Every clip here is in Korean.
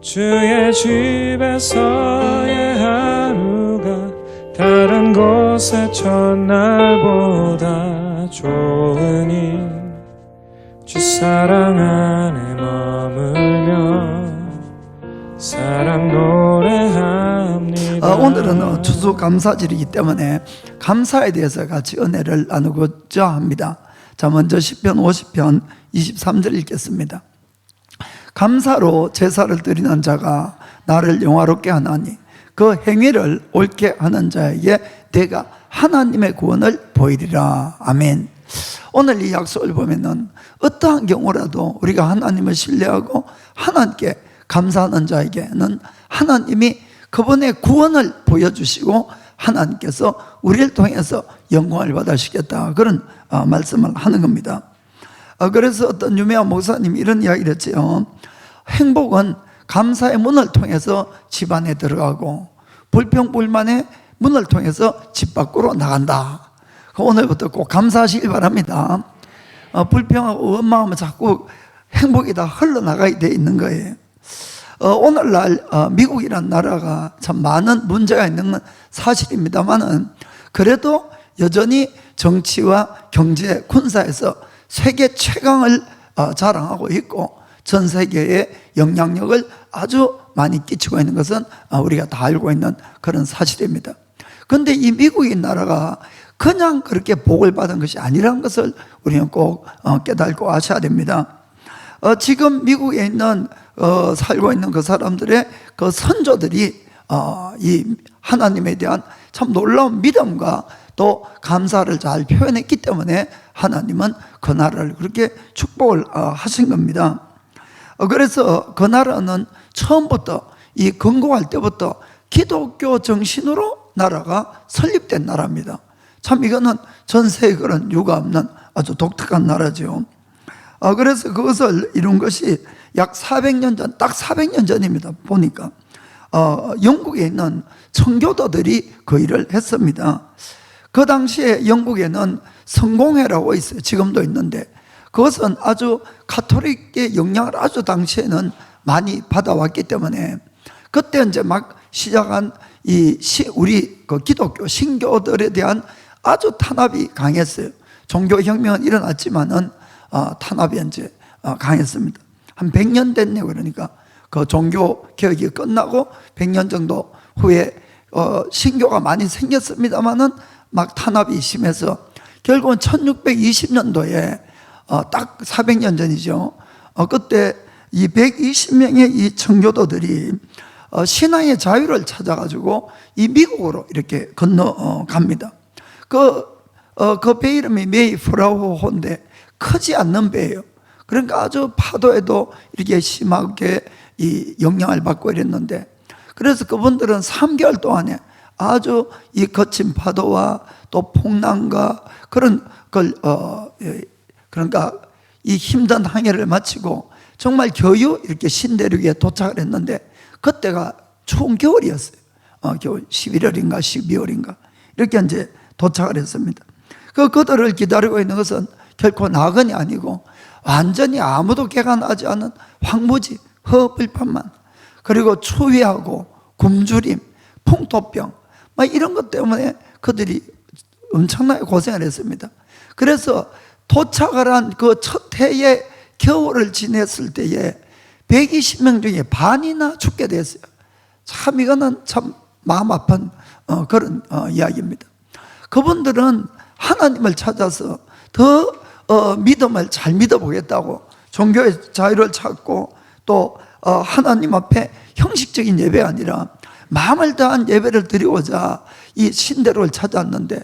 주의 집에서의 하루가 다른 곳의 첫날보다 좋으니 주 사랑 안에 머물며 사랑 노래합니다. 오늘은 추수감사절이기 때문에 감사에 대해서 같이 은혜를 나누고자 합니다. 자, 먼저 시편 50편 23절 읽겠습니다. 감사로 제사를 드리는 자가 나를 영화롭게 하나니 그 행위를 옳게 하는 자에게 내가 하나님의 구원을 보이리라. 아멘. 오늘 이 약속을 보면은 어떠한 경우라도 우리가 하나님을 신뢰하고 하나님께 감사하는 자에게는 하나님이 그분의 구원을 보여주시고 하나님께서 우리를 통해서 영광을 받으시겠다, 그런 말씀을 하는 겁니다. 그래서 어떤 유명한 목사님이 이런 이야기를 했죠. 행복은 감사의 문을 통해서 집 안에 들어가고 불평불만의 문을 통해서 집 밖으로 나간다. 오늘부터 꼭 감사하시길 바랍니다. 불평하고 원망하면 자꾸 행복이 다 흘러나가게 돼 있는 거예요. 오늘날 미국이라는 나라가 참 많은 문제가 있는 건 사실입니다만은 그래도 여전히 정치와 경제, 군사에서 세계 최강을 자랑하고 있고 전 세계에 영향력을 아주 많이 끼치고 있는 것은 우리가 다 알고 있는 그런 사실입니다. 그런데 이 미국인 나라가 그냥 그렇게 복을 받은 것이 아니라는 것을 우리는 꼭 깨닫고 아셔야 됩니다. 지금 미국에 있는 살고 있는 그 사람들의 그 선조들이 이 하나님에 대한 참 놀라운 믿음과 또 감사를 잘 표현했기 때문에 하나님은 그 나라를 그렇게 축복을 하신 겁니다. 그래서 그 나라는 처음부터 이 건국할 때부터 기독교 정신으로 나라가 설립된 나라입니다. 참 이거는 전 세계에 그런 유가 없는 아주 독특한 나라죠. 그래서 그것을 이룬 것이 약 400년 전, 딱 400년 전입니다. 보니까 영국에 있는 청교도들이 그 일을 했습니다. 그 당시에 영국에는 성공회라고 있어요. 지금도 있는데 그것은 아주 가톨릭의 영향을 아주 당시에는 많이 받아왔기 때문에 그때 이제 막 시작한 우리 그 기독교 신교들에 대한 아주 탄압이 강했어요. 종교혁명은 일어났지만은 탄압이 이제 강했습니다. 한 100년 됐네요. 그러니까 그 종교 개혁이 끝나고 100년 정도 후에 신교가 많이 생겼습니다만은 막 탄압이 심해서 결국은 1620년도에 딱 400년 전이죠. 그때 이 120명의 이 청교도들이 신앙의 자유를 찾아가지고 이 미국으로 이렇게 건너갑니다. 그 배 이름이 메이플라워호인데 크지 않는 배예요. 그러니까 아주 파도에도 이렇게 심하게 이 영향을 받고 이랬는데, 그래서 그분들은 3개월 동안에 아주 이 거친 파도와 또 풍랑과 그런 걸 그러니까 이 힘든 항해를 마치고 정말 겨우 이렇게 신대륙에 도착을 했는데 그때가 추운 겨울이었어요. 겨울 11월인가 12월인가 이렇게 이제 도착을 했습니다. 그들을 기다리고 있는 것은 결코 낙원이 아니고 완전히 아무도 개간하지 않은 황무지, 허벌판만, 그리고 추위하고 굶주림, 풍토병 막 이런 것 때문에 그들이 엄청나게 고생을 했습니다. 그래서 도착을 한 그 첫 해에 겨울을 지냈을 때에 120명 중에 반이나 죽게 됐어요. 참 이거는 참 마음 아픈 그런 이야기입니다. 그분들은 하나님을 찾아서 더 믿음을 잘 믿어보겠다고 종교의 자유를 찾고 또 하나님 앞에 형식적인 예배가 아니라 마음을 다한 예배를 드리고자 이 신대로를 찾았는데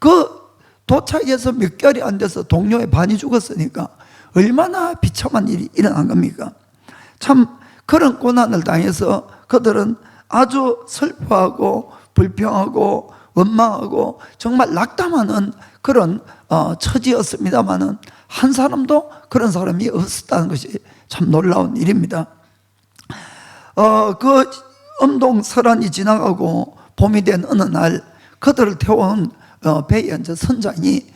그 도착해서 몇 개월이 안 돼서 동료의 반이 죽었으니까 얼마나 비참한 일이 일어난 겁니까? 참 그런 고난을 당해서 그들은 아주 슬퍼하고 불평하고 원망하고 정말 낙담하는 그런 처지였습니다마는 한 사람도 그런 사람이 없었다는 것이 참 놀라운 일입니다. 그 엄동설한이 지나가고 봄이 된 어느 날 그들을 태워온 배의 이제 선장이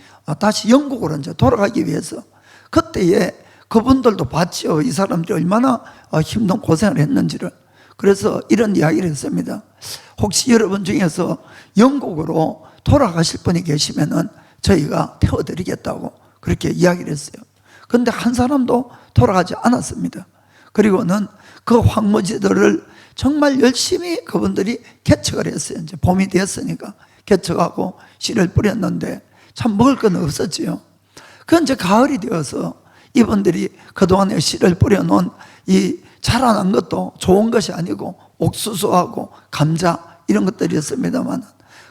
다시 영국으로 이제 돌아가기 위해서 그때에 그분들도 봤죠. 이 사람들이 얼마나 힘든 고생을 했는지를. 그래서 이런 이야기를 했습니다. 혹시 여러분 중에서 영국으로 돌아가실 분이 계시면은 저희가 태워드리겠다고 그렇게 이야기를 했어요. 그런데 한 사람도 돌아가지 않았습니다. 그리고는 그 황무지들을 정말 열심히 그분들이 개척을 했어요. 이제 봄이 됐으니까 개척하고 씨를 뿌렸는데 참 먹을 건 없었지요. 그건 이제 가을이 되어서 이분들이 그동안에 씨를 뿌려놓은 이 자라난 것도 좋은 것이 아니고 옥수수하고 감자 이런 것들이었습니다만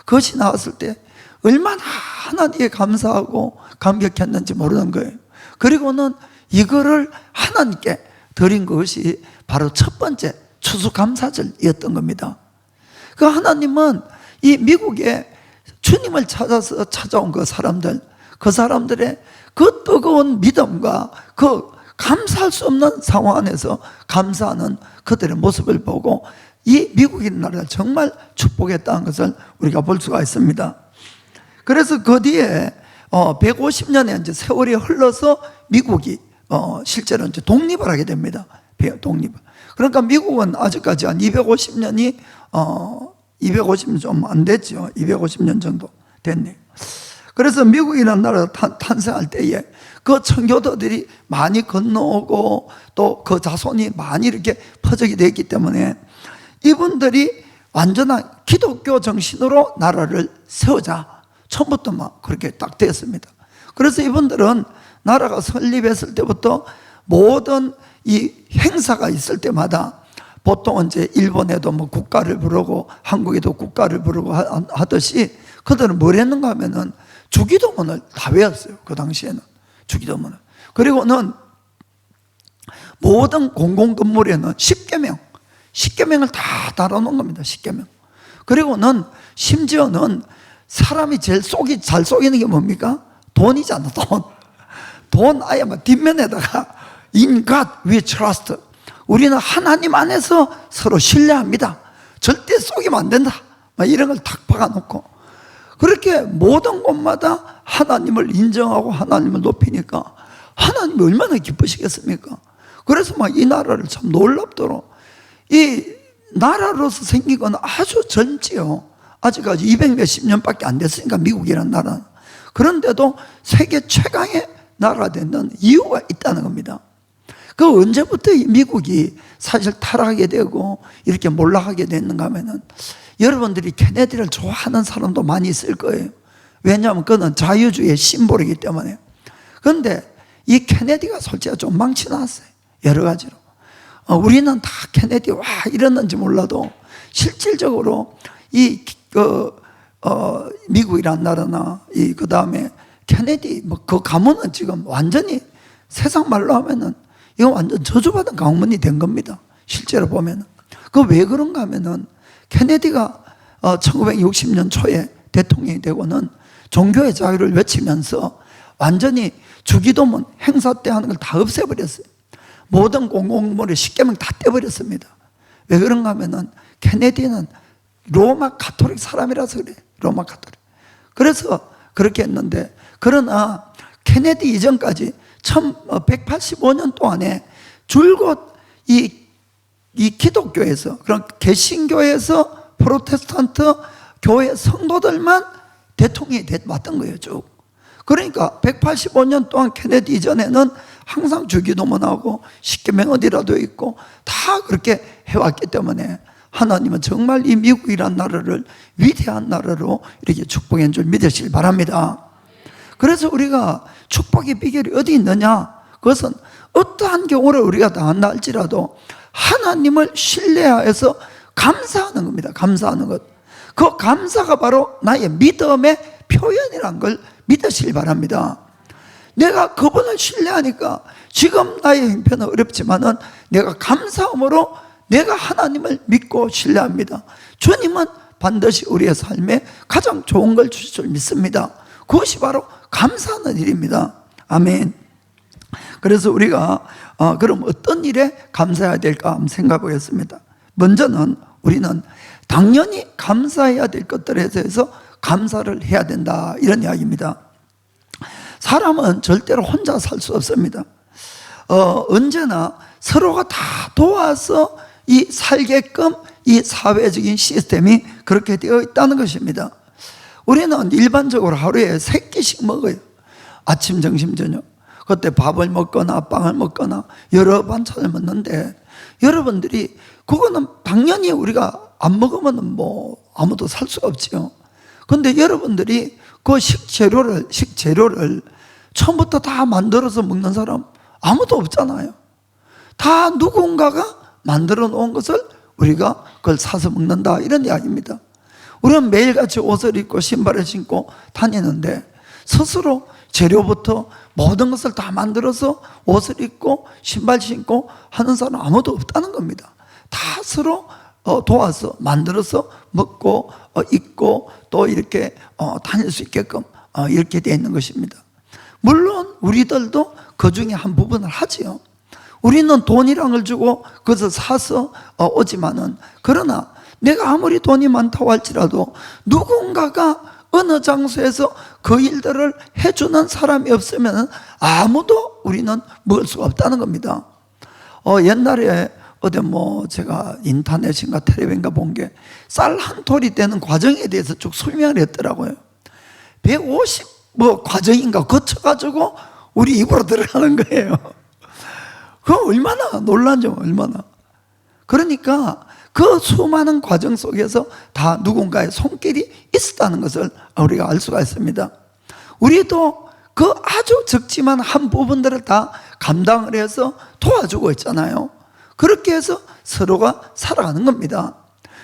그것이 나왔을 때 얼마나 하나님께 감사하고 감격했는지 모르는 거예요. 그리고는 이거를 하나님께 드린 것이 바로 첫 번째 추수감사절이었던 겁니다. 그 하나님은 이 미국에 주님을 찾아서 찾아온 그 사람들의 그 뜨거운 믿음과 그 감사할 수 없는 상황 안에서 감사하는 그들의 모습을 보고 이 미국인 나라를 정말 축복했다는 것을 우리가 볼 수가 있습니다. 그래서 그 뒤에 150년의 이제 세월이 흘러서 미국이 실제로 이제 독립을 하게 됩니다. 독립. 그러니까 미국은 아직까지 한 250년이 250년 좀 안 됐죠. 250년 정도 됐네요. 그래서 미국이라는 나라가 탄생할 때에 그 청교도들이 많이 건너오고 또 그 자손이 많이 이렇게 퍼져게 됐기 때문에 이분들이 완전한 기독교 정신으로 나라를 세우자. 처음부터 막 그렇게 딱 됐습니다. 그래서 이분들은 나라가 설립했을 때부터 모든 이 행사가 있을 때마다 보통 이제 일본에도 뭐 국가를 부르고 한국에도 국가를 부르고 하듯이 그들은 뭘 했는가 하면은 주기도문을 다 외웠어요. 그 당시에는 주기도문을. 그리고는 모든 공공건물에는 10계명을 다 달아놓은 겁니다. 10계명. 그리고는 심지어는 사람이 제일 잘 속이는 게 뭡니까? 돈이잖아. 돈 아예 막 뒷면에다가 In God we trust. 우리는 하나님 안에서 서로 신뢰합니다. 절대 속이면 안 된다. 막 이런 걸 탁 박아놓고 그렇게 모든 곳마다 하나님을 인정하고 하나님을 높이니까 하나님이 얼마나 기쁘시겠습니까? 그래서 막 이 나라를 참 놀랍도록 이 나라로서 생긴 건 아주 젊지요. 아직까지 200몇십 년밖에 안 됐으니까 미국이라는 나라는. 그런데도 세계 최강의 나라가 되는 이유가 있다는 겁니다. 그 언제부터 이 미국이 사실 타락하게 되고 이렇게 몰락하게 됐는가 하면은 여러분들이 케네디를 좋아하는 사람도 많이 있을 거예요. 왜냐하면 그는 자유주의의 심볼이기 때문에. 그런데 이 케네디가 솔직히 좀 망치놨어요. 여러 가지로. 우리는 다 케네디 와 이랬는지 몰라도 실질적으로 이 미국이란 나라나 그 다음에 케네디 뭐 그 가문은 지금 완전히 세상 말로 하면은 이거 완전 저주받은 가문이 된 겁니다. 실제로 보면은. 그 왜 그런가 하면은 케네디가 1960년 초에 대통령이 되고는 종교의 자유를 외치면서 완전히 주기도문 행사 때 하는 걸 다 없애버렸어요. 모든 공공물에 10계명 다 떼버렸습니다. 왜 그런가 하면은 케네디는 로마 가톨릭 사람이라서 그래. 로마 가톨릭. 그래서 그렇게 했는데 그러나 케네디 이전까지 185년 동안에 줄곧 이 기독교에서 그런 개신교에서 프로테스탄트 교회 성도들만 대통령이 왔던 거예요. 쭉. 그러니까 185년 동안 케네디 이전에는 항상 주기도문하고 10계명 어디라도 있고 다 그렇게 해왔기 때문에 하나님은 정말 이 미국이란 나라를 위대한 나라로 이렇게 축복한 줄 믿으시길 바랍니다. 그래서 우리가 축복의 비결이 어디 있느냐? 그것은 어떠한 경우를 우리가 당한다 할지라도 하나님을 신뢰해서 감사하는 겁니다. 감사하는 것. 그 감사가 바로 나의 믿음의 표현이란 걸 믿으시길 바랍니다. 내가 그분을 신뢰하니까 지금 나의 형편은 어렵지만은 내가 감사함으로 내가 하나님을 믿고 신뢰합니다. 주님은 반드시 우리의 삶에 가장 좋은 걸 주실 줄 믿습니다. 그것이 바로 감사하는 일입니다. 아멘. 그래서 우리가 그럼 어떤 일에 감사해야 될까 한번 생각해 보겠습니다. 먼저는 우리는 당연히 감사해야 될 것들에 대해서 감사를 해야 된다 이런 이야기입니다. 사람은 절대로 혼자 살 수 없습니다. 언제나 서로가 다 도와서 이 살게끔 이 사회적인 시스템이 그렇게 되어 있다는 것입니다. 우리는 일반적으로 하루에 3끼씩 먹어요. 아침, 점심, 저녁. 그때 밥을 먹거나 빵을 먹거나 여러 반찬을 먹는데, 여러분들이 그거는 당연히 우리가 안 먹으면 뭐 아무도 살 수가 없지요. 그런데 여러분들이 그 식재료를 처음부터 다 만들어서 먹는 사람 아무도 없잖아요. 다 누군가가 만들어 놓은 것을 우리가 그걸 사서 먹는다, 이런 이야기입니다. 우리는 매일같이 옷을 입고 신발을 신고 다니는데 스스로 재료부터 모든 것을 다 만들어서 옷을 입고 신발 신고 하는 사람 아무도 없다는 겁니다. 다 서로 도와서 만들어서 먹고 입고 또 이렇게 다닐 수 있게끔 이렇게 되어 있는 것입니다. 물론 우리들도 그 중에 한 부분을 하지요. 우리는 돈이란 걸 주고 그것을 사서 오지만은, 그러나 내가 아무리 돈이 많다고 할지라도 누군가가 어느 장소에서 그 일들을 해주는 사람이 없으면 아무도 우리는 먹을 수가 없다는 겁니다. 옛날에 어디 제가 인터넷인가 텔레비인가 본 게 쌀 한 톨이 되는 과정에 대해서 쭉 설명을 했더라고요. 150 과정인가 거쳐가지고 우리 입으로 들어가는 거예요. 그거 얼마나 놀란지, 얼마나. 그러니까 그 수많은 과정 속에서 다 누군가의 손길이 있었다는 것을 우리가 알 수가 있습니다. 우리도 그 아주 적지만 한 부분들을 다 감당을 해서 도와주고 있잖아요. 그렇게 해서 서로가 살아가는 겁니다.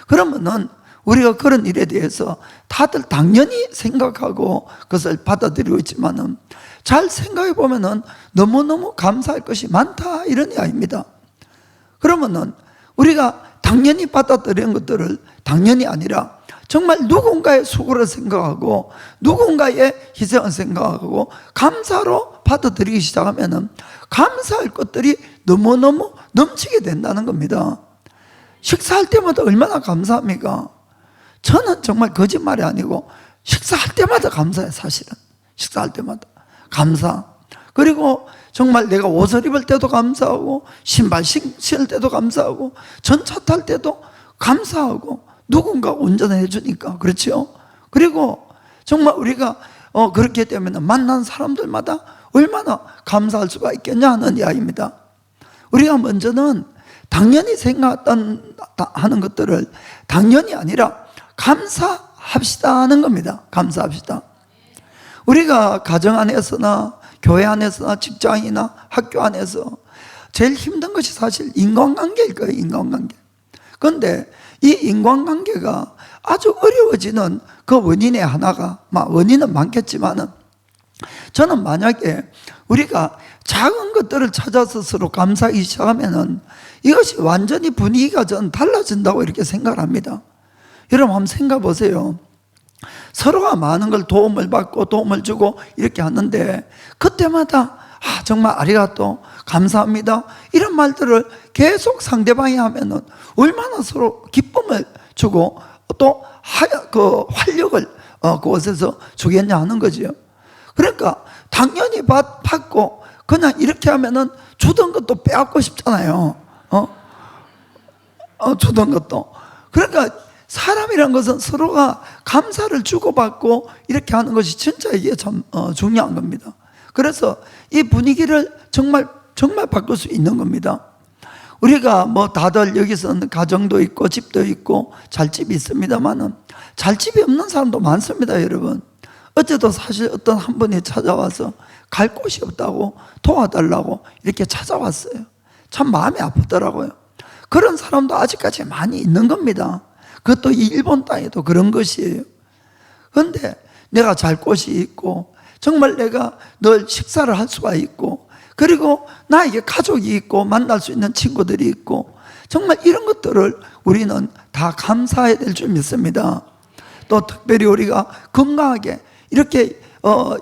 그러면은 우리가 그런 일에 대해서 다들 당연히 생각하고 그것을 받아들이고 있지만은, 잘 생각해 보면은 너무너무 감사할 것이 많다, 이런 이야기입니다. 그러면은 우리가 당연히 받아들이는 것들을 당연히 아니라 정말 누군가의 수고를 생각하고 누군가의 희생을 생각하고 감사로 받아들이기 시작하면은 감사할 것들이 너무너무 넘치게 된다는 겁니다. 식사할 때마다 얼마나 감사합니까? 저는 정말 거짓말이 아니고 식사할 때마다 감사해요. 사실은 식사할 때마다 감사. 그리고 정말 내가 옷을 입을 때도 감사하고 신발 신을 때도 감사하고 전차 탈 때도 감사하고, 누군가 운전해 주니까. 그렇죠? 그리고 정말 우리가 그렇게 되면 만난 사람들마다 얼마나 감사할 수가 있겠냐 하는 이야기입니다. 우리가 먼저는 당연히 생각하는 것들을 당연히 아니라 감사합시다 하는 겁니다. 감사합시다. 우리가 가정 안에서나 교회 안에서나 직장이나 학교 안에서 제일 힘든 것이 사실 인간관계일 거예요. 인간관계. 그런데 이 인간관계가 아주 어려워지는 그 원인의 하나가, 원인은 많겠지만은, 저는 만약에 우리가 작은 것들을 찾아서 서로 감사하기 시작하면은 이것이 완전히 분위기가 전 달라진다고 이렇게 생각을 합니다. 여러분 한번 생각해 보세요. 서로가 많은 걸 도움을 받고 도움을 주고 이렇게 하는데, 그때마다 정말 아리가또, 감사합니다, 이런 말들을 계속 상대방이 하면은 얼마나 서로 기쁨을 주고 또 그 활력을 그곳에서 주겠냐 하는 거죠. 그러니까 당연히 받고 그냥 이렇게 하면은 주던 것도 빼앗고 싶잖아요. 주던 것도. 그러니까 사람이란 것은 서로가 감사를 주고받고 이렇게 하는 것이 진짜 이게 참 중요한 겁니다. 그래서 이 분위기를 정말 바꿀 수 있는 겁니다. 우리가 다들 여기서는 가정도 있고 집도 있고 잘집이 있습니다만은 잘집이 없는 사람도 많습니다, 여러분. 어제도 사실 어떤 한 분이 찾아와서 갈 곳이 없다고 도와달라고 이렇게 찾아왔어요. 참 마음이 아프더라고요. 그런 사람도 아직까지 많이 있는 겁니다. 그것도 이 일본 땅에도 그런 것이에요. 그런데 내가 잘 곳이 있고 정말 내가 늘 식사를 할 수가 있고, 그리고 나에게 가족이 있고 만날 수 있는 친구들이 있고, 정말 이런 것들을 우리는 다 감사해야 될 줄 믿습니다. 또 특별히 우리가 건강하게 이렇게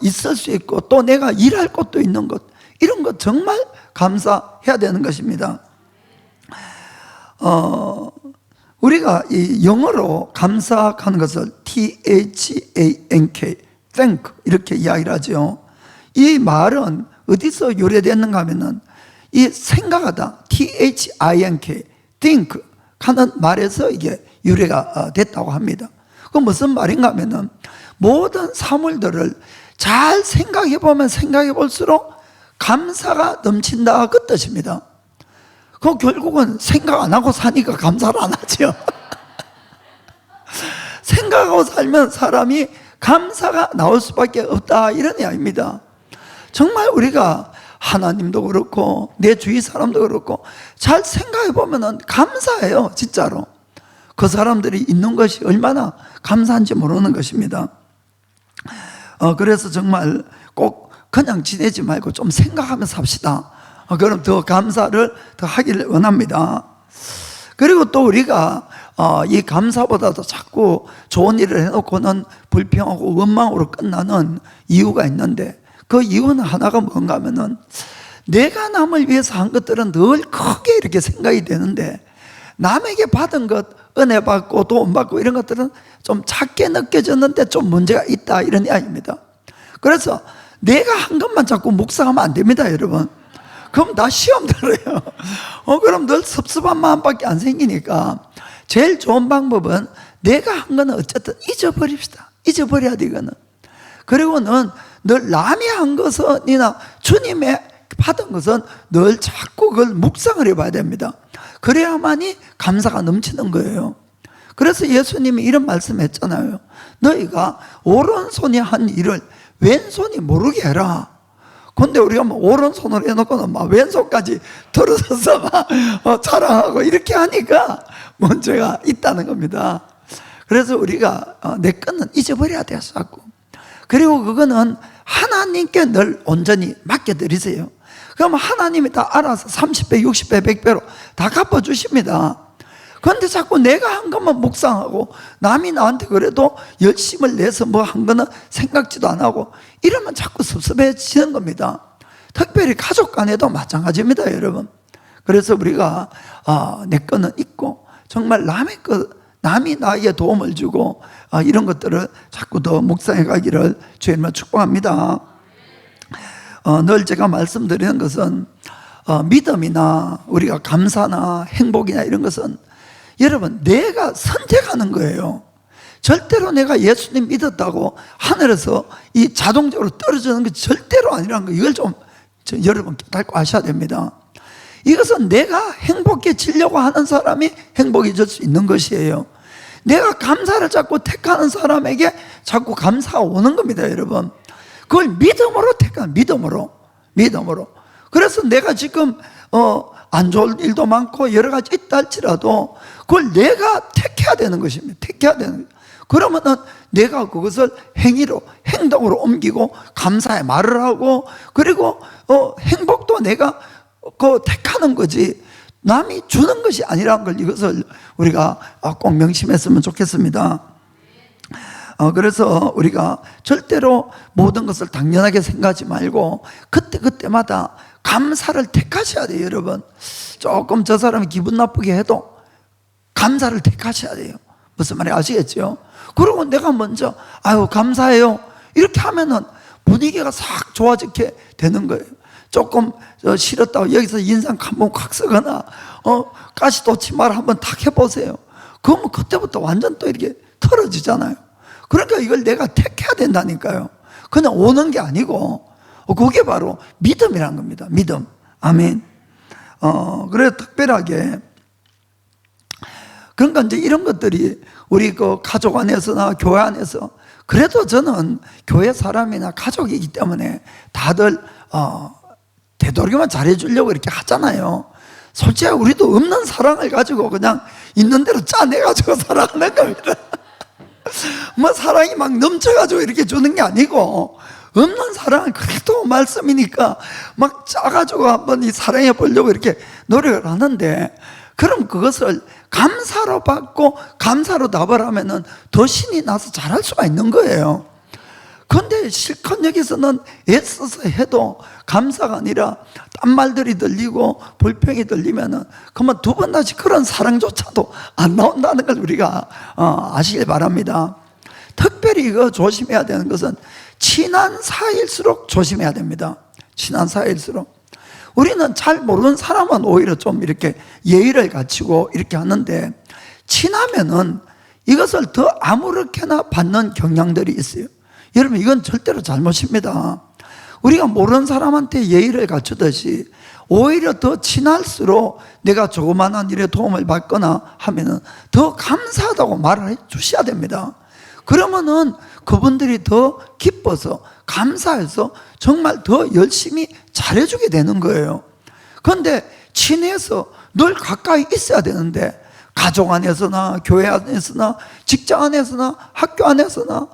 있을 수 있고 또 내가 일할 곳도 있는 것, 이런 것 정말 감사해야 되는 것입니다. 우리가 이 영어로 감사하는 것을 THANK, thank 이렇게 이야기를 하죠. 이 말은 어디서 유래됐는가 하면은 이 생각하다, think, think 하는 말에서 이게 유래가 됐다고 합니다. 그 무슨 말인가 하면은 모든 사물들을 잘 생각해 보면 생각해 볼수록 감사가 넘친다, 그 뜻입니다. 그 결국은 생각 안 하고 사니까 감사를 안 하죠. 생각하고 살면 사람이 감사가 나올 수밖에 없다, 이런 이야기입니다. 정말 우리가 하나님도 그렇고 내 주위 사람도 그렇고 잘 생각해 보면 감사해요, 진짜로. 그 사람들이 있는 것이 얼마나 감사한지 모르는 것입니다. 그래서 정말 꼭 그냥 지내지 말고 좀 생각하면서 삽시다. 그럼 더 감사를 더 하기를 원합니다. 그리고 또 우리가 이 감사보다도 자꾸 좋은 일을 해놓고는 불평하고 원망으로 끝나는 이유가 있는데, 그 이유는 하나가 뭔가 하면은 내가 남을 위해서 한 것들은 늘 크게 이렇게 생각이 되는데 남에게 받은 것, 은혜 받고 도움 받고 이런 것들은 좀 작게 느껴졌는데 좀 문제가 있다, 이런 이야기입니다. 그래서 내가 한 것만 자꾸 묵상하면 안 됩니다, 여러분. 그럼 다 시험 들어요. 그럼 늘 섭섭한 마음밖에 안 생기니까 제일 좋은 방법은 내가 한 거는 어쨌든 잊어버립시다. 잊어버려야 돼, 이거는. 그리고는 늘 남이 한 것은이나 주님의 받은 것은 늘 자꾸 그걸 묵상을 해봐야 됩니다. 그래야만이 감사가 넘치는 거예요. 그래서 예수님이 이런 말씀 했잖아요. 너희가 오른손이 한 일을 왼손이 모르게 해라. 근데 우리가 뭐 오른손으로 해놓고는 막 왼손까지 들어서서 막 자랑하고 이렇게 하니까 문제가 있다는 겁니다. 그래서 우리가 내 거는 잊어버려야 돼요, 자꾸. 그리고 그거는 하나님께 늘 온전히 맡겨드리세요. 그럼 하나님이 다 알아서 30배, 60배, 100배로 다 갚아주십니다. 그런데 자꾸 내가 한 것만 묵상하고 남이 나한테 그래도 열심을 내서 뭐 한 거는 생각지도 안 하고 이러면 자꾸 섭섭해지는 겁니다. 특별히 가족 간에도 마찬가지입니다, 여러분. 그래서 우리가 내 거는 있고 정말 남의 것, 남이 나에게 도움을 주고 이런 것들을 자꾸 더 묵상해 가기를 주님을 축복합니다. 늘 제가 말씀드리는 것은 믿음이나 우리가 감사나 행복이나 이런 것은 여러분 내가 선택하는 거예요. 절대로 내가 예수님 믿었다고 하늘에서 이 자동적으로 떨어지는 게 절대로 아니라는 거, 이걸 좀 여러분 깨닫고 하셔야 됩니다. 이것은 내가 행복해지려고 하는 사람이 행복해질 수 있는 것이에요. 내가 감사를 자꾸 택하는 사람에게 자꾸 감사가 오는 겁니다, 여러분. 그걸 믿음으로 택한, 믿음으로. 그래서 내가 지금 안 좋을 일도 많고 여러 가지 있다 할지라도 그걸 내가 택해야 되는 것입니다. 택해야 되는 거예요. 그러면은 내가 그것을 행위로, 행동으로 옮기고 감사의 말을 하고, 그리고 행복도 내가 택하는 거지 남이 주는 것이 아니라는 걸, 이것을 우리가 꼭 명심했으면 좋겠습니다. 그래서 우리가 절대로 모든 것을 당연하게 생각하지 말고 그때마다 감사를 택하셔야 돼요, 여러분. 조금 저 사람이 기분 나쁘게 해도 감사를 택하셔야 돼요. 무슨 말인지 아시겠죠? 그리고 내가 먼저 아유 감사해요 이렇게 하면은 분위기가 싹 좋아지게 되는 거예요. 조금 싫었다고 여기서 인상 한번 콱 쓰거나 가시도치마를 한번 탁 해보세요. 그러면 그때부터 완전 또 이렇게 털어지잖아요. 그러니까 이걸 내가 택해야 된다니까요. 그냥 오는 게 아니고 그게 바로 믿음이라는 겁니다. 믿음. 아멘. 그래서 특별하게 그러니까 이제 이런 것들이 우리 그 가족 안에서나 교회 안에서, 그래도 저는 교회 사람이나 가족이기 때문에 다들 되도록이면 잘해주려고 이렇게 하잖아요. 솔직히 우리도 없는 사랑을 가지고 그냥 있는 대로 짜내가지고 사랑하는 겁니다. 뭐 사랑이 막 넘쳐가지고 이렇게 주는 게 아니고, 없는 사랑은 그래도 말씀이니까 막 짜가지고 한번 이 사랑해 보려고 이렇게 노력을 하는데, 그럼 그것을 감사로 받고 감사로 답을 하면은 더 신이 나서 잘할 수가 있는 거예요. 그런데 실컷 여기서는 애써서 해도 감사가 아니라 딴 말들이 들리고 불평이 들리면은 그러면 두 번 다시 그런 사랑조차도 안 나온다는 걸 우리가 아시길 바랍니다. 특별히 이거 조심해야 되는 것은 친한 사이일수록 조심해야 됩니다. 친한 사이일수록. 우리는 잘 모르는 사람은 오히려 좀 이렇게 예의를 갖추고 이렇게 하는데, 친하면은 이것을 더 아무렇게나 받는 경향들이 있어요. 여러분, 이건 절대로 잘못입니다. 우리가 모르는 사람한테 예의를 갖추듯이 오히려 더 친할수록 내가 조그마한 일에 도움을 받거나 하면은 더 감사하다고 말을 해 주셔야 됩니다. 그러면은 그분들이 더 기뻐서 감사해서 정말 더 열심히 잘해주게 되는 거예요. 그런데 친해서 늘 가까이 있어야 되는데, 가족 안에서나 교회 안에서나 직장 안에서나 학교 안에서나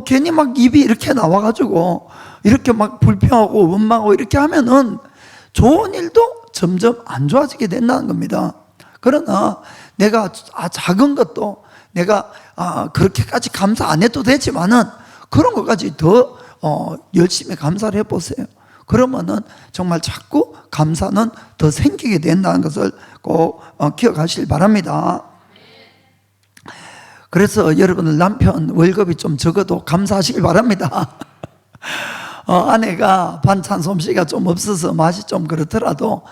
괜히 막 입이 이렇게 나와가지고 이렇게 막 불평하고 원망하고 이렇게 하면은 좋은 일도 점점 안 좋아지게 된다는 겁니다. 그러나 내가 작은 것도 내가 그렇게까지 감사 안 해도 되지만은 그런 것까지 더 열심히 감사를 해보세요. 그러면은 정말 자꾸 감사는 더 생기게 된다는 것을 꼭 기억하시길 바랍니다. 그래서 여러분, 남편 월급이 좀 적어도 감사하시길 바랍니다. 아내가 반찬 솜씨가 좀 없어서 맛이 좀 그렇더라도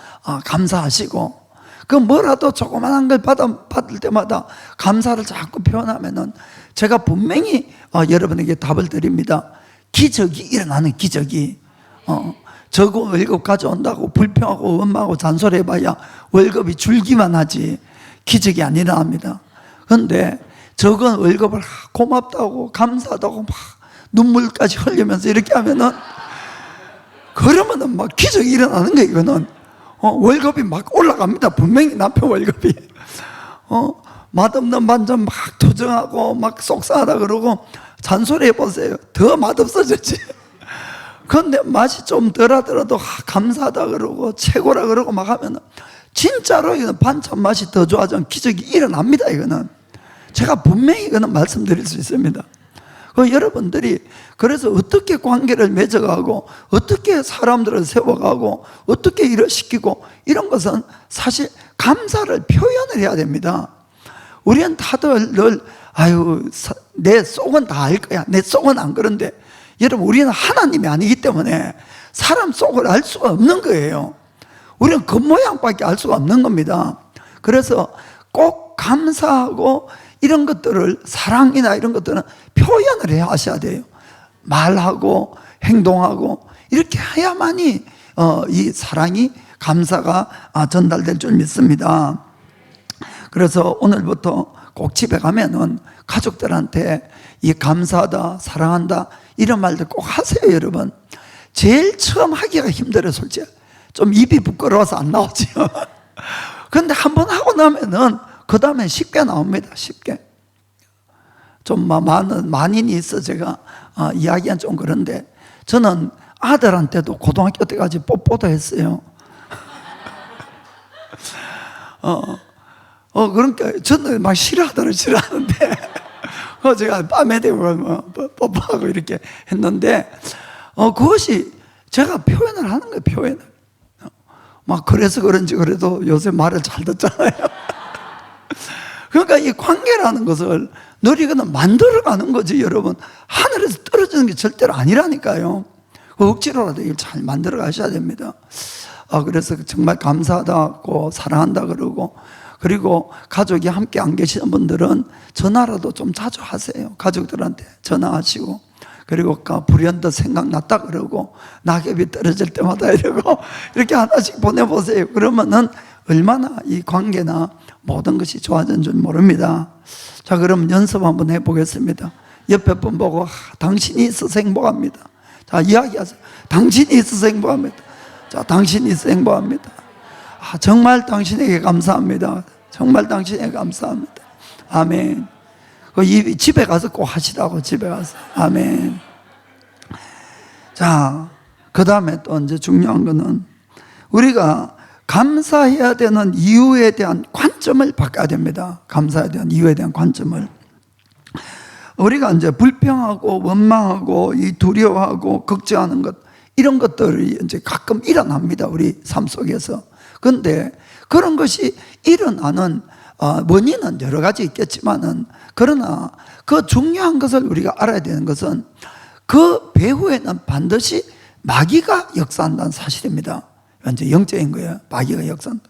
감사하시고, 그 뭐라도 조그만한 걸 받을 때마다 감사를 자꾸 표현하면은 제가 분명히 여러분에게 답을 드립니다. 기적이 일어나는 기적이. 저거 월급 가져온다고 불평하고 원망하고 잔소리해봐야 월급이 줄기만 하지 기적이 안 일어납니다. 그런데 적은 월급을 고맙다고 감사하다고 막 눈물까지 흘리면서 이렇게 하면은, 그러면은 막 기적이 일어나는 거예요. 이거는 월급이 막 올라갑니다. 분명히 남편 월급이 맛없는 반찬 막 투정하고 막 속상하다 그러고 잔소리 해보세요. 더 맛없어졌지. 그런데 맛이 좀 덜하더라도 감사하다 그러고 최고라 그러고 막 하면은 진짜로 이거는 반찬 맛이 더 좋아지는 기적이 일어납니다. 이거는 제가 분명히 이거는 말씀드릴 수 있습니다. 여러분들이 그래서 어떻게 관계를 맺어가고 어떻게 사람들을 세워가고 어떻게 일을 시키고 이런 것은 사실 감사를 표현을 해야 됩니다. 우리는 다들 늘 내 속은 다 알 거야, 내 속은 안 그런데, 여러분, 우리는 하나님이 아니기 때문에 사람 속을 알 수가 없는 거예요. 우리는 겉모양밖에 알 수가 없는 겁니다. 그래서 꼭 감사하고 이런 것들을, 사랑이나 이런 것들은 표현을 해야 하셔야 돼요. 말하고 행동하고 이렇게 해야만이 이 사랑이, 감사가 전달될 줄 믿습니다. 그래서 오늘부터 꼭 집에 가면은 가족들한테 이 감사하다, 사랑한다 이런 말들 꼭 하세요. 여러분, 제일 처음 하기가 힘들어요. 솔직히 좀 입이 부끄러워서 안 나오죠. 그런데 한번 하고 나면은 그 다음에 쉽게 나옵니다. 쉽게. 좀 만인이 있어 제가 이야기한 좀 그런데, 저는 아들한테도 고등학교 때까지 뽀뽀도 했어요. 그러니까 저는 막 싫어하는데 제가 밤에 되고 뽀뽀하고 이렇게 했는데, 그것이 제가 표현을 하는 거예요. 표현을. 막 그래서 그런지 그래도 요새 말을 잘 듣잖아요. 그러니까 이 관계라는 것을 너희는 만들어가는 거지. 여러분, 하늘에서 떨어지는 게 절대로 아니라니까요. 억지로라도 이걸 잘 만들어 가셔야 됩니다. 그래서 정말 감사하다고 사랑한다 그러고, 그리고 가족이 함께 안 계시는 분들은 전화라도 좀 자주 하세요. 가족들한테 전화하시고, 그리고 불현듯 생각났다 그러고 낙엽이 떨어질 때마다 이러고 이렇게 하나씩 보내보세요. 그러면은 얼마나 이 관계나 모든 것이 좋아진 줄 모릅니다. 자, 그럼 연습 한번 해보겠습니다. 옆에 분 보고 당신이 있어서 행복합니다. 자, 이야기하세요. 당신이 있어서 행복합니다. 자, 당신이 있어서 행복합니다. 정말 감사합니다. 정말 당신에게 감사합니다. 아멘. 집에 가서 꼭 하시라고, 집에 가서. 아멘. 자, 그 다음에 또 이제 중요한 거는 우리가 감사해야 되는 이유에 대한 관점을 바꿔야 됩니다. 감사해야 되는 이유에 대한 관점을. 우리가 이제 불평하고 원망하고 이 두려워하고 걱정하는 것, 이런 것들이 이제 가끔 일어납니다. 우리 삶 속에서. 그런데 그런 것이 일어나는 원인은 여러 가지 있겠지만은, 그러나 그 중요한 것을 우리가 알아야 되는 것은 그 배후에는 반드시 마귀가 역사한다는 사실입니다. 완전 영적인 거예요. 마귀가 역사한다.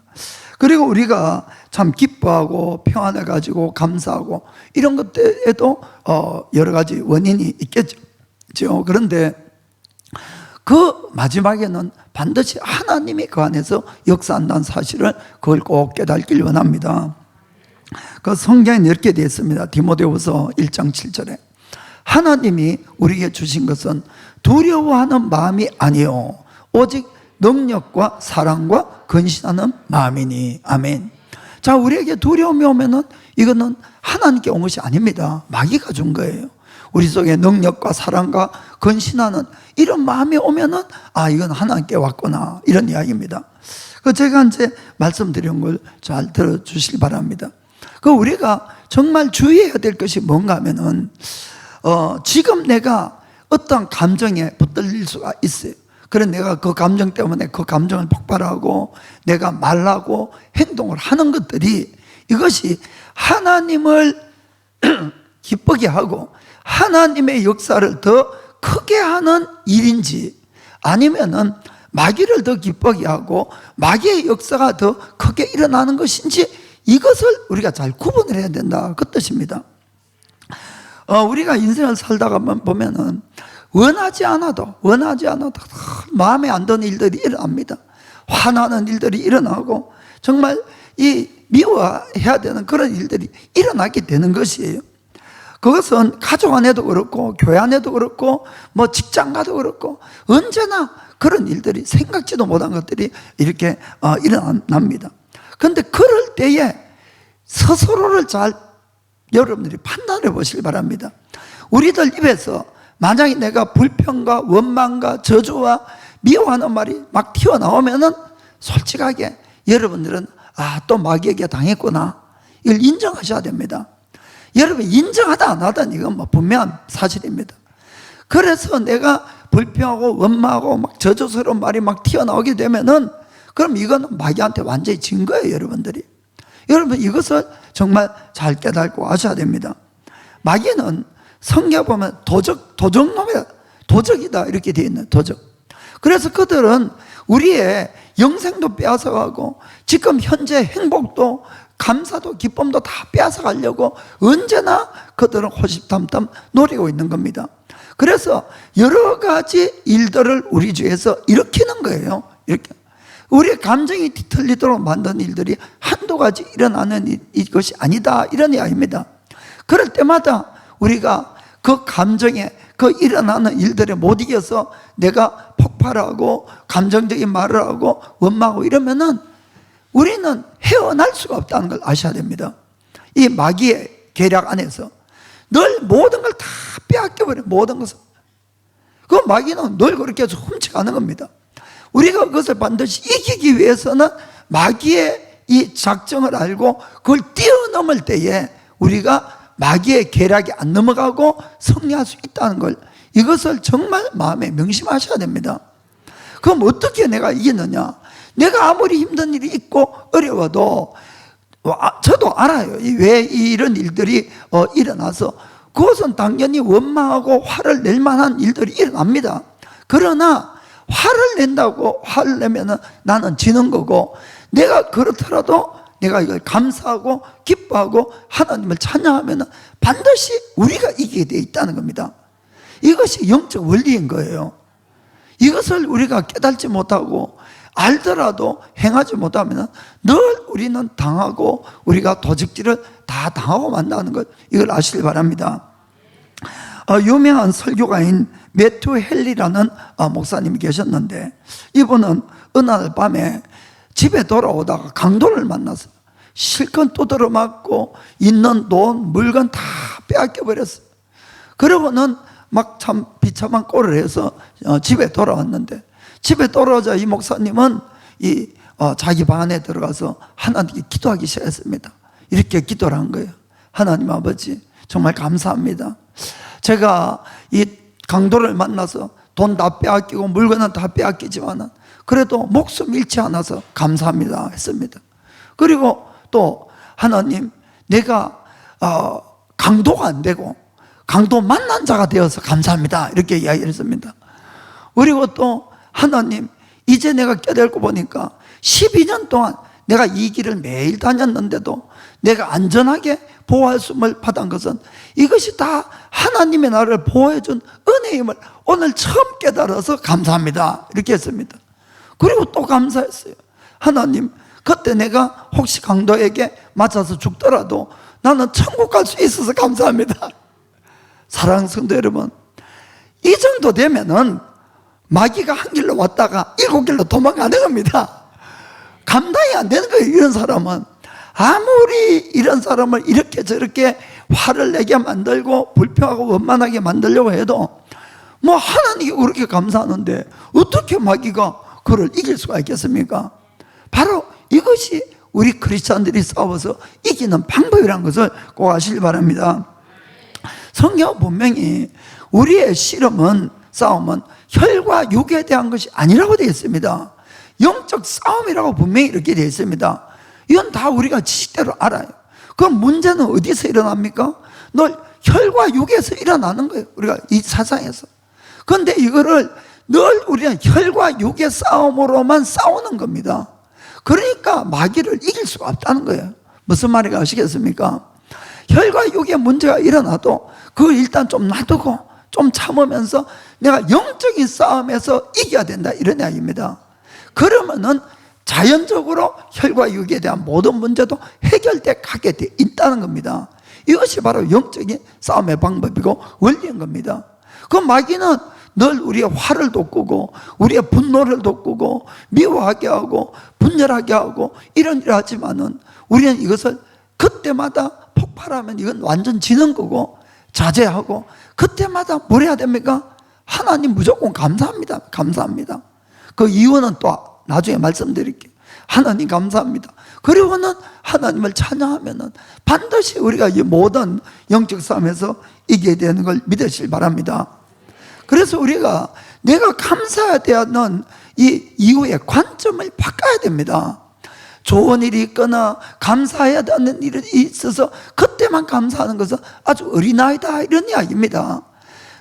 그리고 우리가 참 기뻐하고 평안해 가지고 감사하고 이런 것들에도 여러 가지 원인이 있겠죠. 그런데 그 마지막에는 반드시 하나님이 그 안에서 역사한다는 사실을 그걸 꼭 깨닫길 원합니다. 그 성경에 이렇게 되어 있습니다. 디모데후서 1장 7절에 하나님이 우리에게 주신 것은 두려워하는 마음이 아니요 오직 능력과 사랑과 근신하는 마음이니. 아멘. 자, 우리에게 두려움이 오면은 이거는 하나님께 온 것이 아닙니다. 마귀가 준 거예요. 우리 속에 능력과 사랑과 근신하는 이런 마음이 오면은 이건 하나님께 왔구나, 이런 이야기입니다. 그 제가 이제 말씀드린 걸 잘 들어주시기 바랍니다. 그 우리가 정말 주의해야 될 것이 뭔가 하면은 지금 내가 어떠한 감정에 붙들릴 수가 있어요. 그래 내가 그 감정 때문에 그 감정을 폭발하고 내가 말하고 행동을 하는 것들이 이것이 하나님을 기쁘게 하고 하나님의 역사를 더 크게 하는 일인지 아니면은 마귀를 더 기쁘게 하고 마귀의 역사가 더 크게 일어나는 것인지 이것을 우리가 잘 구분을 해야 된다, 그 뜻입니다. 우리가 인생을 살다가 보면은 원하지 않아도 마음에 안 드는 일들이 일어납니다. 화나는 일들이 일어나고 정말 이 미워해야 되는 그런 일들이 일어나게 되는 것이에요. 그것은 가족 안에도 그렇고 교회 안에도 그렇고 뭐 직장 가도 그렇고 언제나 그런 일들이 생각지도 못한 것들이 이렇게 일어납니다. 그런데 그럴 때에 스스로를 잘 여러분들이 판단해 보시기 바랍니다. 우리들 입에서 만약에 내가 불평과 원망과 저주와 미워하는 말이 막 튀어나오면은 솔직하게 여러분들은 또 마귀에게 당했구나, 이걸 인정하셔야 됩니다. 여러분 인정하다 안 하든 이건 뭐 분명한 사실입니다. 그래서 내가 불평하고 원망하고 막 저주스러운 말이 막 튀어나오게 되면은 그럼 이거는 마귀한테 완전히 진 거예요, 여러분들이. 여러분 이것을 정말 잘 깨닫고 아셔야 됩니다. 마귀는 성경에 보면 도적놈이다, 도적이다 이렇게 되어 있는 도적. 그래서 그들은 우리의 영생도 빼앗아가고 지금 현재 행복도 감사도 기쁨도 다 빼앗아가려고 언제나 그들은 호시탐탐 노리고 있는 겁니다. 그래서 여러 가지 일들을 우리 주위에서 일으키는 거예요. 이렇게 우리의 감정이 뒤틀리도록 만드는 일들이 한두 가지 일어나는 것이 아니다, 이런 이야기입니다. 그럴 때마다 우리가 그 감정에 그 일어나는 일들에 못 이겨서 내가 폭발하고 감정적인 말을 하고 원망하고 이러면은 우리는 헤어날 수가 없다는 걸 아셔야 됩니다. 이 마귀의 계략 안에서 늘 모든 걸 다 빼앗겨버려요. 모든 것을. 그 마귀는 늘 그렇게 해서 훔쳐가는 겁니다. 우리가 그것을 반드시 이기기 위해서는 마귀의 이 작정을 알고 그걸 뛰어넘을 때에 우리가 마귀의 계략에 안 넘어가고 승리할 수 있다는 걸, 이것을 정말 마음에 명심하셔야 됩니다. 그럼 어떻게 내가 이기느냐? 내가 아무리 힘든 일이 있고 어려워도 저도 알아요. 왜 이런 일들이 일어나서 그것은 당연히 원망하고 화를 낼 만한 일들이 일어납니다. 그러나 화를 낸다고 화를 내면은 나는 지는 거고, 내가 그렇더라도 내가 이걸 감사하고 기뻐하고 하나님을 찬양하면은 반드시 우리가 이기게 되어 있다는 겁니다. 이것이 영적 원리인 거예요. 이것을 우리가 깨닫지 못하고 알더라도 행하지 못하면 늘 우리는 당하고 우리가 도적질을 다 당하고 만다는 것, 이걸 아시길 바랍니다. 유명한 설교가인 매튜 헨리라는 목사님이 계셨는데 이분은 어느 날 밤에 집에 돌아오다가 강도를 만나서 실컷 두드려 맞고 있는 돈, 물건 다 빼앗겨 버렸어요. 그러고는 막 참 비참한 꼴을 해서 집에 돌아왔는데, 집에 돌아오자 이 목사님은 자기 방 안에 들어가서 하나님께 기도하기 시작했습니다. 이렇게 기도를 한 거예요. 하나님 아버지, 정말 감사합니다. 제가 이 강도를 만나서 돈 다 빼앗기고 물건은 다 빼앗기지만은 그래도 목숨 잃지 않아서 감사합니다 했습니다. 그리고 또 하나님, 내가 강도가 안 되고 강도 만난 자가 되어서 감사합니다 이렇게 이야기를 했습니다. 그리고 또 하나님, 이제 내가 깨달고 보니까 12년 동안 내가 이 길을 매일 다녔는데도 내가 안전하게 보호하심을 받은 것은 이것이 다 하나님의 나를 보호해준 은혜임을 오늘 처음 깨달아서 감사합니다. 이렇게 했습니다. 그리고 또 감사했어요. 하나님, 그때 내가 혹시 강도에게 맞아서 죽더라도 나는 천국 갈 수 있어서 감사합니다. 사랑하는 성도 여러분, 이 정도 되면은 마귀가 한 길로 왔다가 7길로 도망가는 겁니다. 감당이 안 되는 거예요. 이런 사람은 아무리 이런 사람을 이렇게 저렇게 화를 내게 만들고 불평하고 원만하게 만들려고 해도 뭐 하나님이 그렇게 감사하는데 어떻게 마귀가 그를 이길 수가 있겠습니까? 바로 이것이 우리 크리스찬들이 싸워서 이기는 방법이라는 것을 꼭 아시기 바랍니다. 성경 분명히 우리의 씨름은, 싸움은 혈과 육에 대한 것이 아니라고 되어 있습니다. 영적 싸움이라고 분명히 이렇게 되어 있습니다. 이건 다 우리가 지식대로 알아요. 그럼 문제는 어디서 일어납니까? 늘 혈과 육에서 일어나는 거예요. 우리가 이 사상에서. 그런데 이거를 늘 우리는 혈과 육의 싸움으로만 싸우는 겁니다. 그러니까 마귀를 이길 수가 없다는 거예요. 무슨 말인가 아시겠습니까? 혈과 육의 문제가 일어나도 그걸 일단 좀 놔두고 좀 참으면서 내가 영적인 싸움에서 이겨야 된다, 이런 이야기입니다. 그러면은 자연적으로 혈과 육에 대한 모든 문제도 해결돼 가게 돼 있다는 겁니다. 이것이 바로 영적인 싸움의 방법이고 원리인 겁니다. 그 마귀는 늘 우리의 화를 돋구고 우리의 분노를 돋구고 미워하게 하고 분열하게 하고 이런 일을 하지만은 우리는 이것을 그때마다 폭발하면 이건 완전 지는 거고 자제하고, 그때마다 뭘 해야 됩니까? 하나님 무조건 감사합니다. 감사합니다. 그 이유는 또 나중에 말씀드릴게요. 하나님 감사합니다. 그리고는 하나님을 찬양하면은 반드시 우리가 이 모든 영적 싸움에서 이기게 되는 걸 믿으시길 바랍니다. 그래서 우리가 내가 감사해야 되는 이 이후의 관점을 바꿔야 됩니다. 좋은 일이 있거나 감사해야 되는 일이 있어서 그때만 감사하는 것은 아주 어린아이다, 이런 이야기입니다.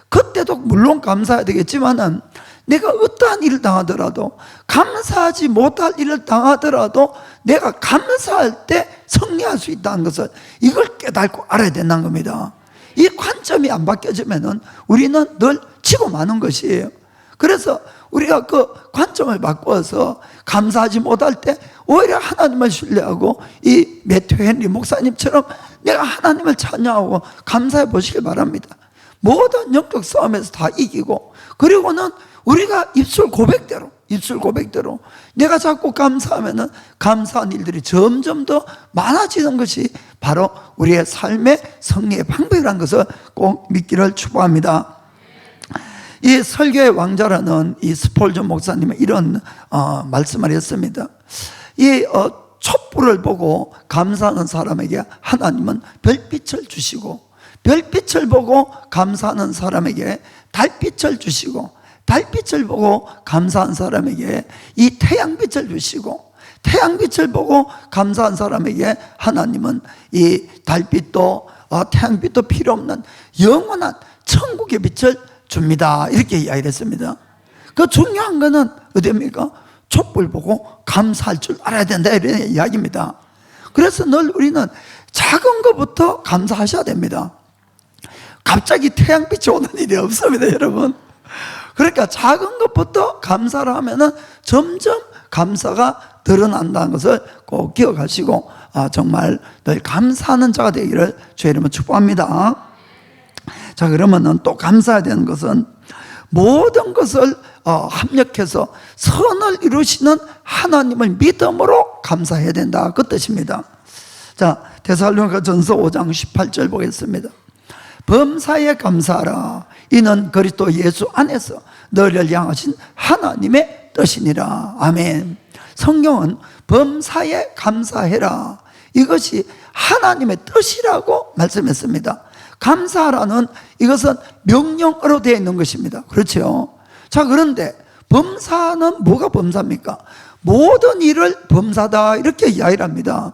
그때도 물론 감사해야 되겠지만은 내가 어떠한 일을 당하더라도, 감사하지 못할 일을 당하더라도 내가 감사할 때 승리할 수 있다는 것을, 이걸 깨닫고 알아야 된다는 겁니다. 이 관점이 안 바뀌어지면은 우리는 늘 치고 마는 것이에요. 그래서 우리가 그 관점을 바꿔서 감사하지 못할 때 오히려 하나님을 신뢰하고 이 매튜 헨리 목사님처럼 내가 하나님을 찬양하고 감사해 보시길 바랍니다. 모든 영적 싸움에서 다 이기고, 그리고는 우리가 입술 고백대로 내가 자꾸 감사하면은 감사한 일들이 점점 더 많아지는 것이 바로 우리의 삶의 승리의 방법이라는 것을 꼭 믿기를 축복합니다. 이 설교의 왕자라는 이 스폴전 목사님은 이런 말씀을 했습니다. 이 촛불을 보고 감사하는 사람에게 하나님은 별빛을 주시고, 별빛을 보고 감사하는 사람에게 달빛을 주시고, 달빛을 보고 감사한 사람에게 이 태양빛을 주시고, 태양빛을 보고 감사한 사람에게 하나님은 이 달빛도 태양빛도 필요 없는 영원한 천국의 빛을 줍니다. 이렇게 이야기를 했습니다. 그 중요한 거는 어디입니까? 촛불 보고 감사할 줄 알아야 된다, 이런 이야기입니다. 그래서 늘 우리는 작은 것부터 감사하셔야 됩니다. 갑자기 태양빛이 오는 일이 없습니다, 여러분. 그러니까 작은 것부터 감사를 하면은 점점 감사가 드러난다는 것을 꼭 기억하시고 정말 늘 감사하는 자가 되기를 주의 이름으로 축복합니다. 자, 그러면은 또 감사해야 되는 것은 모든 것을 합력해서 선을 이루시는 하나님을 믿음으로 감사해야 된다, 그 뜻입니다. 자, 데살로니가전서 5장 18절 보겠습니다. 범사에 감사하라. 이는 그리스도 예수 안에서 너희를 향하신 하나님의 뜻이니라. 아멘. 성경은 범사에 감사해라, 이것이 하나님의 뜻이라고 말씀했습니다. 감사하라는 이것은 명령어로 되어 있는 것입니다. 그렇죠? 자, 그런데 범사는 뭐가 범사입니까? 모든 일을 범사다, 이렇게 이야기를 합니다.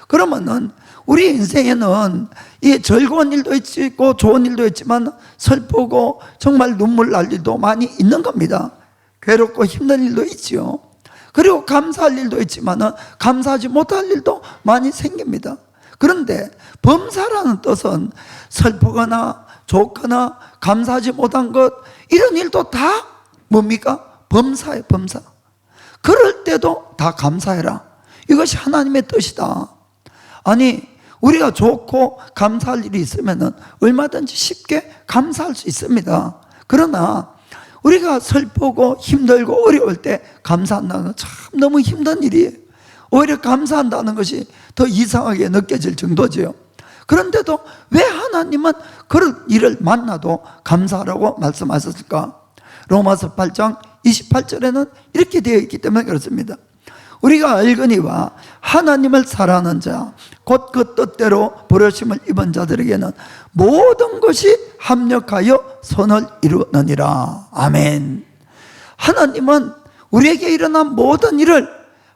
그러면은 우리 인생에는 이 즐거운 일도 있고 좋은 일도 있지만 슬프고 정말 눈물 날 일도 많이 있는 겁니다. 괴롭고 힘든 일도 있지요. 그리고 감사할 일도 있지만은 감사하지 못할 일도 많이 생깁니다. 그런데 범사라는 뜻은 슬프거나 좋거나 감사하지 못한 것, 이런 일도 다 뭡니까? 범사예요, 범사. 그럴 때도 다 감사해라. 이것이 하나님의 뜻이다. 아니, 우리가 좋고 감사할 일이 있으면은 얼마든지 쉽게 감사할 수 있습니다. 그러나 우리가 슬프고 힘들고 어려울 때 감사한다는 건 참 너무 힘든 일이에요. 오히려 감사한다는 것이 더 이상하게 느껴질 정도죠. 그런데도 왜 하나님은 그런 일을 만나도 감사하라고 말씀하셨을까? 로마서 8장 28절에는 이렇게 되어 있기 때문에 그렇습니다. 우리가 알거니와 하나님을 사랑하는 자 곧 그 뜻대로 부르심을 입은 자들에게는 모든 것이 합력하여 선을 이루느니라. 아멘. 하나님은 우리에게 일어난 모든 일을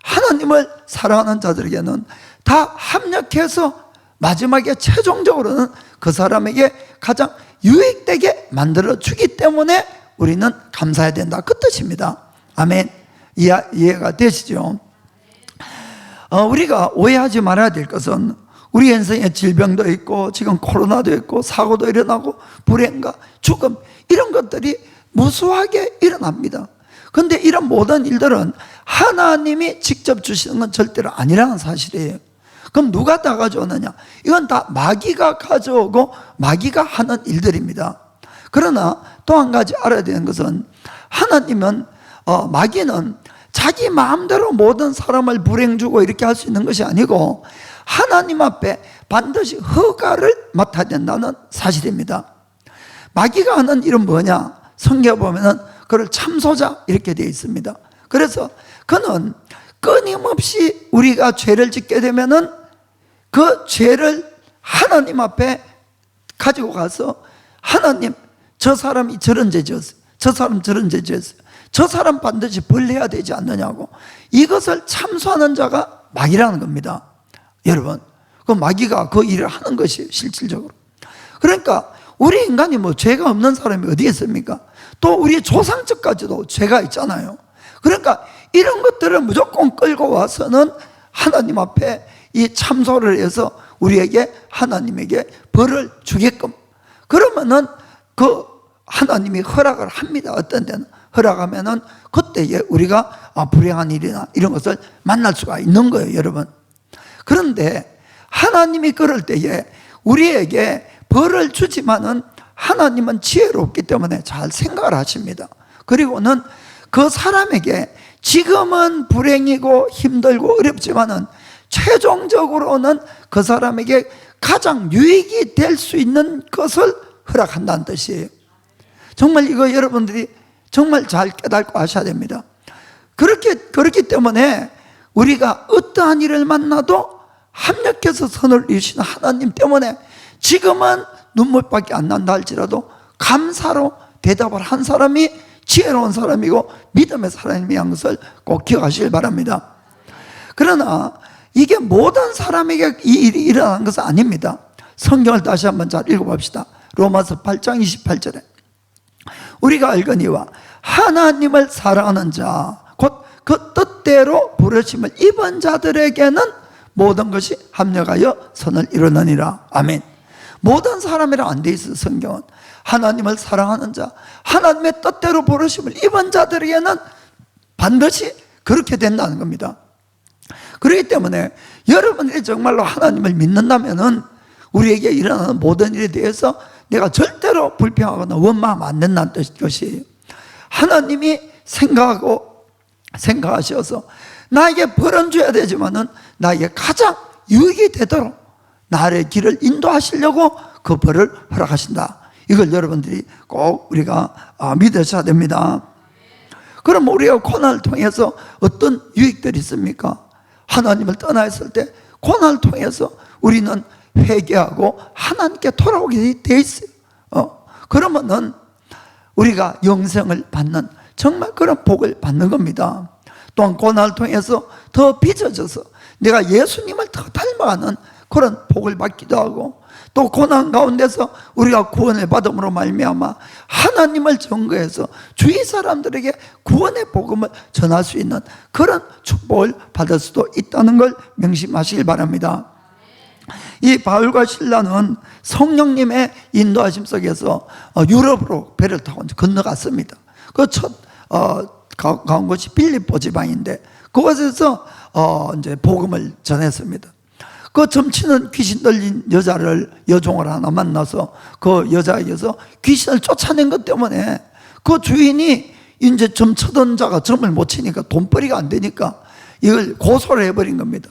하나님을 사랑하는 자들에게는 다 합력해서 마지막에 최종적으로는 그 사람에게 가장 유익되게 만들어 주기 때문에 우리는 감사해야 된다, 그 뜻입니다. 아멘. 이해가 되시죠? 우리가 오해하지 말아야 될 것은 우리 인생에 질병도 있고 지금 코로나도 있고 사고도 일어나고 불행과 죽음, 이런 것들이 무수하게 일어납니다. 그런데 이런 모든 일들은 하나님이 직접 주시는 건 절대로 아니라는 사실이에요. 그럼 누가 다 가져오느냐? 이건 다 마귀가 가져오고 마귀가 하는 일들입니다. 그러나 또 한 가지 알아야 되는 것은 하나님은 마귀는 자기 마음대로 모든 사람을 불행 주고 이렇게 할 수 있는 것이 아니고 하나님 앞에 반드시 허가를 맡아야 된다는 사실입니다. 마귀가 하는 일은 뭐냐? 성경에 보면은 그를 참소자 이렇게 되어 있습니다. 그래서 그는 끊임없이 우리가 죄를 짓게 되면은 그 죄를 하나님 앞에 가지고 가서 하나님, 저 사람이 저런 죄 지었어요. 저 사람 저런 죄 지었어요. 저 사람 반드시 벌해야 되지 않느냐고, 이것을 참소하는 자가 마귀라는 겁니다. 여러분, 그 마귀가 그 일을 하는 것이 실질적으로. 그러니까 우리 인간이 뭐 죄가 없는 사람이 어디 있습니까? 또 우리 조상적까지도 죄가 있잖아요. 그러니까 이런 것들을 무조건 끌고 와서는 하나님 앞에 이 참소를 해서 우리에게 하나님에게 벌을 주게끔, 그러면은 그 하나님이 허락을 합니다. 어떤 데는 허락하면은 그때에 우리가 불행한 일이나 이런 것을 만날 수가 있는 거예요, 여러분. 그런데 하나님이 그럴 때에 우리에게 벌을 주지만은 하나님은 지혜롭기 때문에 잘 생각을 하십니다. 그리고는 그 사람에게 지금은 불행이고 힘들고 어렵지만은 최종적으로는 그 사람에게 가장 유익이 될 수 있는 것을 허락한다는 뜻이에요. 정말 이거 여러분들이 정말 잘 깨닫고 하셔야 됩니다. 그렇기 때문에 우리가 어떠한 일을 만나도 합력해서 선을 이루시는 하나님 때문에 지금은 눈물밖에 안 난다 할지라도 감사로 대답을 한 사람이 지혜로운 사람이고 믿음의 사람이라는 것을 꼭 기억하시길 바랍니다. 그러나 이게 모든 사람에게 이 일이 일어나는 것은 아닙니다. 성경을 다시 한번 잘 읽어봅시다. 로마서 8장 28절에 우리가 알거니와 하나님을 사랑하는 자 곧 그 뜻대로 부르심을 입은 자들에게는 모든 것이 합력하여 선을 이루느니라. 아멘. 모든 사람이라 안 돼 있어요. 성경은 하나님을 사랑하는 자, 하나님의 뜻대로 부르심을 입은 자들에게는 반드시 그렇게 된다는 겁니다. 그렇기 때문에 여러분들이 정말로 하나님을 믿는다면은 우리에게 일어나는 모든 일에 대해서 내가 절대로 불평하거나 원망하면 안 된다는 것이에요. 하나님이 생각하셔서 나에게 벌은 줘야 되지만은 나에게 가장 유익이 되도록 나의 길을 인도하시려고 그 벌을 허락하신다. 이걸 여러분들이 꼭 우리가 믿으셔야 됩니다. 그럼 우리가 고난을 통해서 어떤 유익들이 있습니까? 하나님을 떠나 있을 때 고난을 통해서 우리는 회개하고 하나님께 돌아오게 돼 있어요. 그러면은 우리가 영생을 받는 정말 그런 복을 받는 겁니다. 또한 고난을 통해서 더 빚어져서 내가 예수님을 더 닮아가는 그런 복을 받기도 하고, 또 고난 가운데서 우리가 구원을 받음으로 말미암아 하나님을 증거해서 주위 사람들에게 구원의 복음을 전할 수 있는 그런 축복을 받을 수도 있다는 걸 명심하시길 바랍니다. 이 바울과 실라는 성령님의 인도하심 속에서 유럽으로 배를 타고 건너갔습니다. 그 첫 가온 곳이 빌립보 지방인데 그곳에서 이제 복음을 전했습니다. 그 점치는 귀신 들린 여종을 하나 만나서 그 여자에게서 귀신을 쫓아낸 것 때문에 그 주인이 이제 점 쳐던 자가 점을 못 치니까 돈벌이가 안 되니까 이걸 고소를 해버린 겁니다.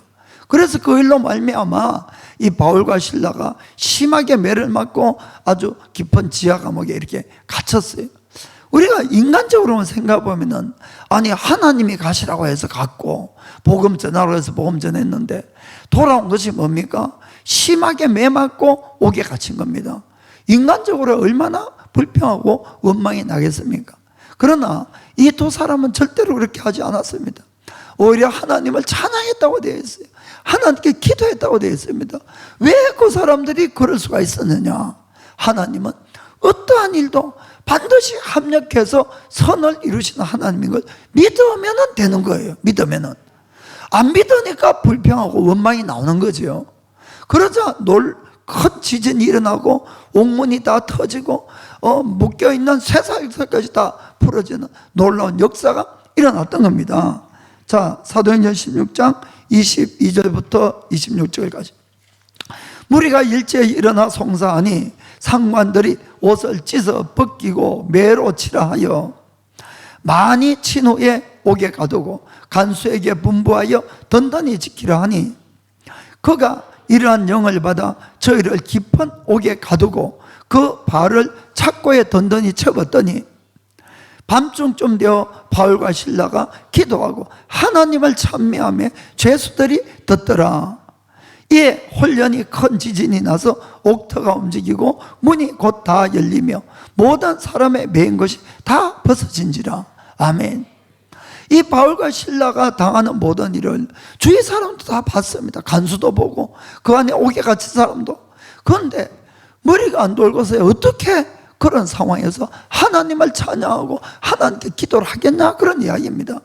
그래서 그 일로 말미암아 이 바울과 실라가 심하게 매를 맞고 아주 깊은 지하 감옥에 이렇게 갇혔어요. 우리가 인간적으로 생각해보면은, 아니 하나님이 가시라고 해서 갔고 복음 전하라고 해서 복음 전했는데 돌아온 것이 뭡니까? 심하게 매 맞고 옥에 갇힌 겁니다. 인간적으로 얼마나 불평하고 원망이 나겠습니까? 그러나 이 두 사람은 절대로 그렇게 하지 않았습니다. 오히려 하나님을 찬양했다고 되어 있어요. 하나님께 기도했다고 되어 있습니다. 왜 그 사람들이 그럴 수가 있었느냐? 하나님은 어떠한 일도 반드시 합력해서 선을 이루시는 하나님인 걸 믿으면 되는 거예요. 믿으면은. 안 믿으니까 불평하고 원망이 나오는 거죠. 그러자 큰 지진이 일어나고 옥문이 다 터지고 묶여있는 쇠사슬까지 다 풀어지는 놀라운 역사가 일어났던 겁니다. 자, 사도행전 16장 22절부터 26절까지. 무리가 일제히 일어나 송사하니 상관들이 옷을 찢어 벗기고 매로 치라 하여 많이 친 후에 옥에 가두고 간수에게 분부하여 든든히 지키라 하니, 그가 이러한 영을 받아 저희를 깊은 옥에 가두고 그 발을 착고에 든든히 쳐봤더니 밤중쯤 되어 바울과 실라가 기도하고 하나님을 찬미하며 죄수들이 듣더라. 이에 홀연히 큰 지진이 나서 옥터가 움직이고 문이 곧 다 열리며 모든 사람의 매인 것이 다 벗어진지라. 아멘. 이 바울과 실라가 당하는 모든 일을 주위 사람도 다 봤습니다. 간수도 보고 그 안에 옥에 갇힌 사람도. 그런데 머리가 안 돌고서 어떻게 그런 상황에서 하나님을 찬양하고 하나님께 기도를 하겠냐, 그런 이야기입니다.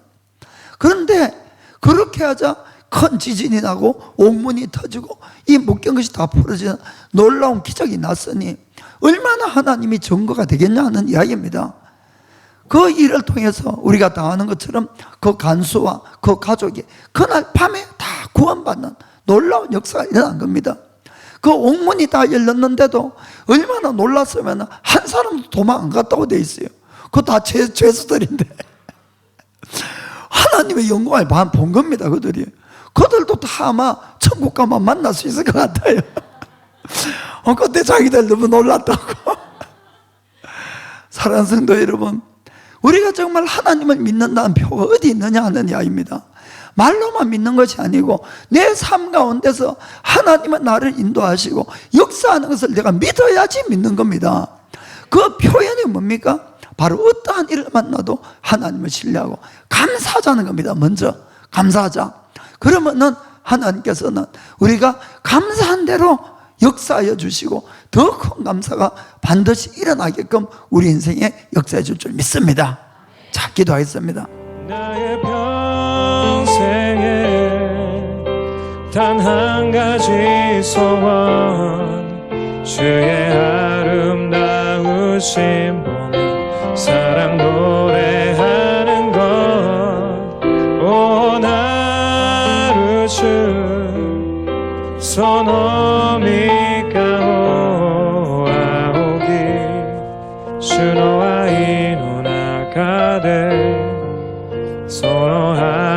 그런데 그렇게 하자 큰 지진이 나고 옥문이 터지고 이 묶인 것이 다 풀어지는 놀라운 기적이 났으니 얼마나 하나님이 증거가 되겠냐 하는 이야기입니다. 그 일을 통해서 우리가 당하는 것처럼 그 간수와 그 가족이 그날 밤에 다 구원받는 놀라운 역사가 일어난 겁니다. 그 옥문이 다 열렸는데도 얼마나 놀랐으면 한 사람도 도망 안 갔다고 돼 있어요. 그거 다 죄수들인데 하나님의 영광을 본 겁니다. 그들도 다 아마 천국 가면 만날 수 있을 것 같아요. 그때 자기들 너무 놀랐다고. 사랑하는 성도 여러분, 우리가 정말 하나님을 믿는다는 표가 어디 있느냐 하는 이야기입니다. 말로만 믿는 것이 아니고 내 삶 가운데서 하나님은 나를 인도하시고 역사하는 것을 내가 믿어야지 믿는 겁니다. 그 표현이 뭡니까? 바로 어떠한 일을 만나도 하나님을 신뢰하고 감사하자는 겁니다. 먼저 감사하자. 그러면은 하나님께서는 우리가 감사한 대로 역사하여 주시고 더 큰 감사가 반드시 일어나게끔 우리 인생에 역사해 줄 줄 믿습니다. 자, 기도하겠습니다. 나의 평생에 단 한 가지 소원, 주의 아름다우신 보며 사랑 노래하는 것. 오 나를 주 소노미가 오아오기 주노와 이노나가데 소노하